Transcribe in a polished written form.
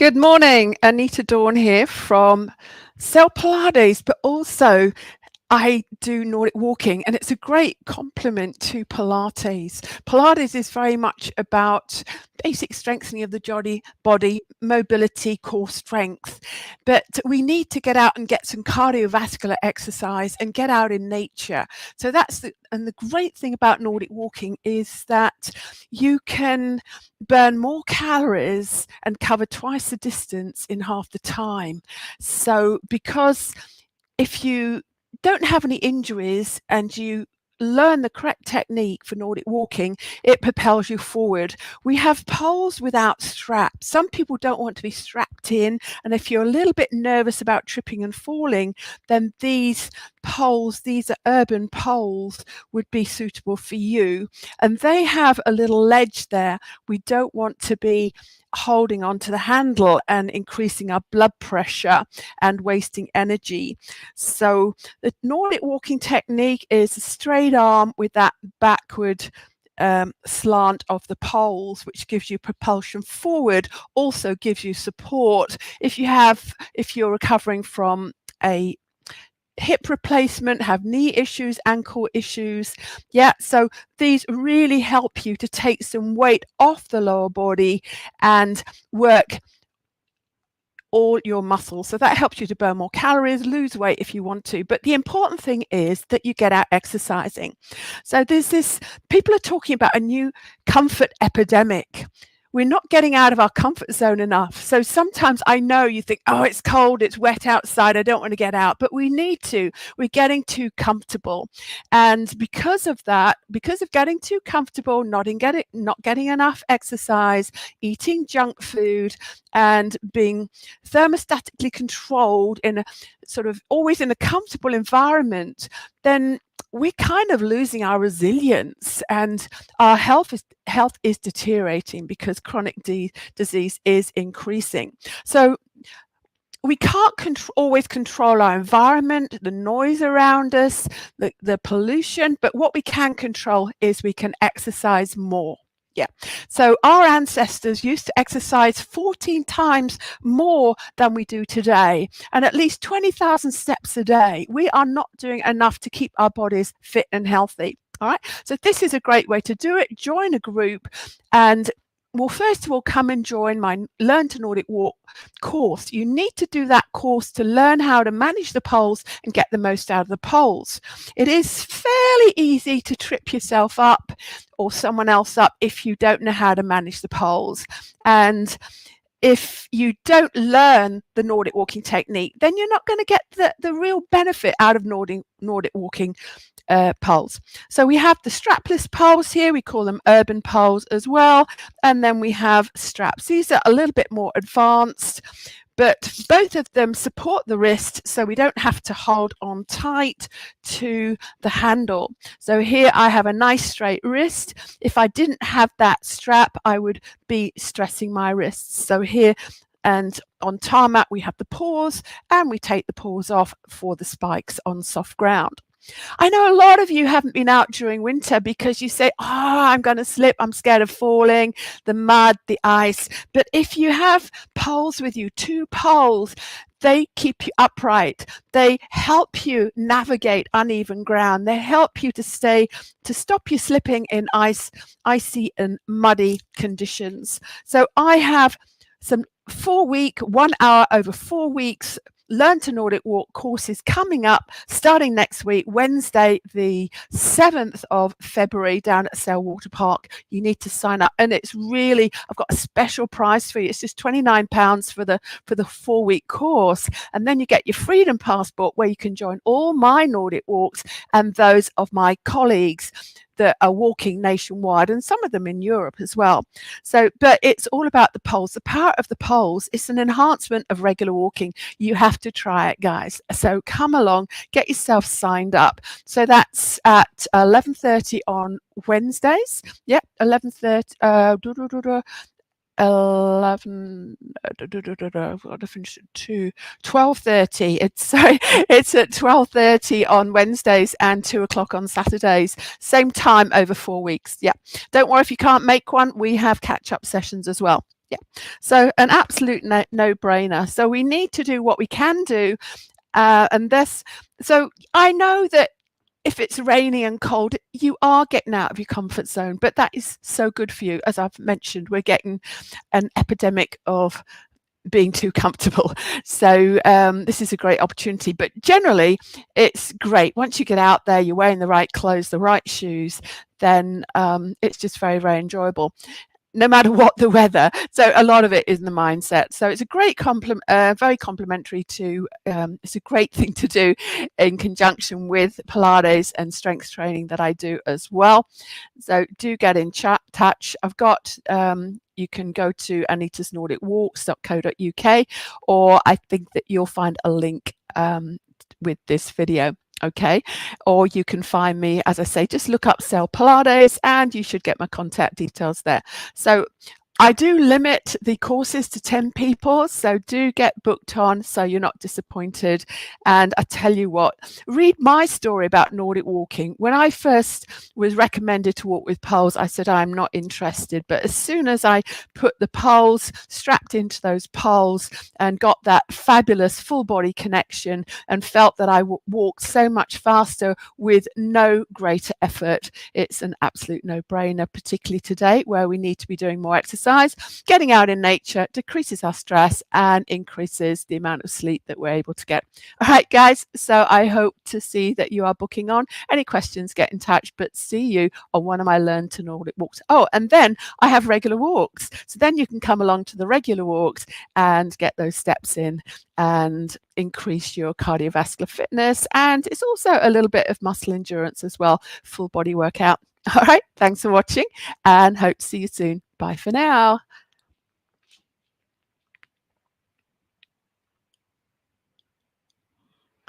Good morning, Anita Dawn here from Self Pilates, but also I do Nordic walking, and it's a great complement to Pilates. Pilates is very much about basic strengthening of the body, mobility, core strength. But we need to get out and get some cardiovascular exercise and get out in nature. So and the great thing about Nordic walking is that you can burn more calories and cover twice the distance in half the time. So because if you don't have any injuries and you learn the correct technique for Nordic walking, it propels you forward. We have poles without straps. Some people don't want to be strapped in, and if you're a little bit nervous about tripping and falling, then these poles, these are urban poles, would be suitable for you. And they have a little ledge there. We don't want to be holding onto the handle and increasing our blood pressure and wasting energy. So the Nordic walking technique is a straight arm with that backward slant of the poles, which gives you propulsion forward, also gives you support. If you're recovering from a hip replacement, have knee issues, ankle issues. So these really help you to take some weight off the lower body and work all your muscles. So that helps you to burn more calories, lose weight if you want to. But the important thing is that you get out exercising. So people are talking about a new comfort epidemic. We're not getting out of our comfort zone enough. So sometimes I know you think, oh, it's cold, it's wet outside, I don't want to get out, but we need to. We're getting too comfortable. And because of that, because of getting too comfortable, not getting enough exercise, eating junk food, and being thermostatically controlled in a sort of always in a comfortable environment, then we're kind of losing our resilience, and our health is deteriorating because chronic disease is increasing. So we can't always control our environment, the noise around us, the pollution, but what we can control is we can exercise more. So our ancestors used to exercise 14 times more than we do today, and at least 20,000 steps a day. We are not doing enough to keep our bodies fit and healthy. All right. So this is a great way to do it. Join a group and first of all, come and join my Learn to Nordic Walk course. You need to do that course to learn how to manage the poles and get the most out of the poles. It is fairly easy to trip yourself up or someone else up if you don't know how to manage the poles. And if you don't learn the Nordic walking technique, then you're not going to get the real benefit out of Nordic walking poles. So we have the strapless poles here. We call them urban poles as well. And then we have straps. These are a little bit more advanced, but both of them support the wrist, so we don't have to hold on tight to the handle. So here I have a nice straight wrist. If I didn't have that strap, I would be stressing my wrists. So here and on tarmac, we have the paws, and we take the paws off for the spikes on soft ground. I know a lot of you haven't been out during winter because you say, I'm going to slip, I'm scared of falling, the mud, the ice. But if you have poles with you, 2 poles, they keep you upright. They help you navigate uneven ground. They help you to stop you slipping in icy and muddy conditions. So I have some 4-week, 1 hour over 4 weeks Learn to Nordic Walk courses coming up starting next week, Wednesday, the 7th of February down at Sale Water Park. You need to sign up, and it's really, I've got a special price for you. It's just £29 for the 4-week course, and then you get your Freedom Passport where you can join all my Nordic walks and those of my colleagues that are walking nationwide, and some of them in Europe as well. So, but it's all about the poles. The power of the poles is an enhancement of regular walking. You have to try it, guys. So come along, get yourself signed up. So that's at 11:30 on Wednesdays. Yep, 11:30. 11 I've got to finish at 12:30. It's at 12:30 on Wednesdays and 2 o'clock on Saturdays, same time over 4 weeks. Don't worry if you can't make one, we have catch-up sessions as well. Yeah. So an absolute no-brainer. So we need to do what we can do. So I know that if it's rainy and cold, you are getting out of your comfort zone, but that is so good for you. As I've mentioned, we're getting an epidemic of being too comfortable. So this is a great opportunity, but generally it's great. Once you get out there, you're wearing the right clothes, the right shoes, then it's just very, very enjoyable, no matter what the weather. So a lot of it is in the mindset. So it's a great very complimentary to, it's a great thing to do in conjunction with Pilates and strength training that I do as well. So do get in touch. I've got, you can go to anitasnordicwalks.co.uk, or I think that you'll find a link with this video. Okay, or you can find me, as I say, just look up Cell Pilates and you should get my contact details there. So I do limit the courses to 10 people, so do get booked on so you're not disappointed. And I tell you what, read my story about Nordic walking. When I first was recommended to walk with poles, I said I'm not interested. But as soon as I put the poles, strapped into those poles, and got that fabulous full body connection and felt that I walked so much faster with no greater effort, it's an absolute no-brainer, particularly today where we need to be doing more exercise. Getting out in nature decreases our stress and increases the amount of sleep that we're able to get. All right, guys, so I hope to see that you are booking on. Any questions, get in touch, but see you on one of my Learn to Nordic walks. Oh, and then I have regular walks. So then you can come along to the regular walks and get those steps in and increase your cardiovascular fitness. And it's also a little bit of muscle endurance as well, full body workout. All right, thanks for watching and hope to see you soon. Bye for now.